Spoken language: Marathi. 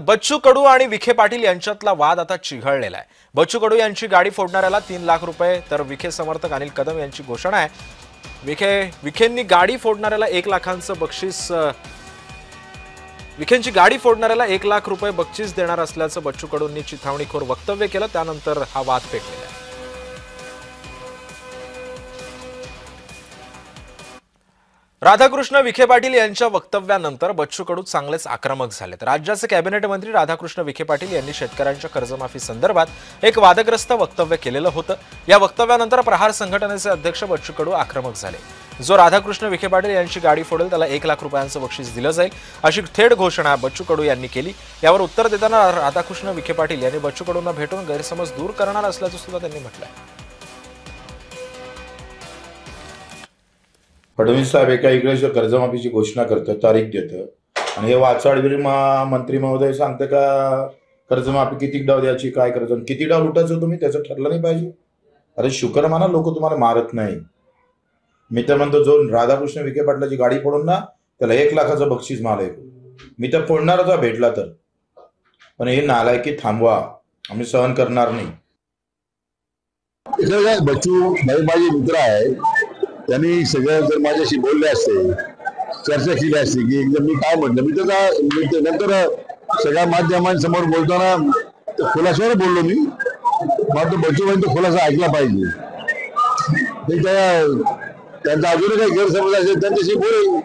बच्चू कडू आणि विखे पाटील यांच्यातला वाद आता चिघळलेला आहे। बच्चू कडू यांची गाडी फोडणाऱ्याला 3 लाख रुपये तर विखे समर्थक अनिल कदम यांची घोषणा आहे। विखेंनी गाडी फोडणाऱ्याला 1 लाखांचं बक्षीस विखेंची गाडी फोडणाऱ्याला 1 लाख रुपये बक्षीस देणार असल्याचं बच्चू कडूंनी चिथावणीखोर वक्तव्य केलं। त्यानंतर हा वाद पेटलेला आहे। राधाकृष्ण विखे पाटील यांच्या वक्तव्यानंतर बच्चू कडू चांगलेच आक्रमक झालेत। राज्याचे कॅबिनेट मंत्री राधाकृष्ण विखे पाटील यांनी शेतकऱ्यांच्या कर्जमाफी संदर्भात एक वादग्रस्त वक्तव्य केलेलं होतं। या वक्तव्यानंतर प्रहार संघटनेचे अध्यक्ष बच्चू कडू आक्रमक झाले। जो राधाकृष्ण विखे पाटील यांची गाडी फोडेल त्याला 1 लाख रुपयांचं बक्षीस दिलं जाईल अशी थेट घोषणा बच्चू कडू यांनी केली। यावर उत्तर देताना राधाकृष्ण विखे पाटील यांनी बच्चू कडूंना भेटून गैरसमज दूर करणार असल्याचं सुद्धा त्यांनी म्हटलंय। फडणवीस साहेब एका इकडे कर्जमाफीची घोषणा करतात, तारीख देतं आणि हे वाचाडवीर मंत्री महोदय सांगते का कर्जमाफी किती डाव द्यायची, काय करायचं, किती डाव लुटायचं तुम्ही त्याचं ठरलं नाही पाहिजे। अरे शुक्र माना लोक तुम्हाला मारत नाही। मी तर म्हणतो जो राधाकृष्ण विखे पाटलाची गाडी फोडून ना त्याला 1 लाखाचं बक्षीस मला मी तर फोडणारच भेटला तर, पण हे नालायकी थांबवा, आम्ही सहन करणार नाही। बच्चू माझे मित्र आहे, त्यांनी सगळं जर माझ्याशी बोलले असते, चर्चा केली असते की एकदम मी काय म्हटलं, मी नंतर सगळ्या माध्यमांसमोर बोलताना खुलाशावर बोललो मी। मात्र बच्चूभाई तो खुलासा ऐकला पाहिजे। त्यांचा अजूनही काही गैरसमज असेल त्यांच्याशी बोलेल।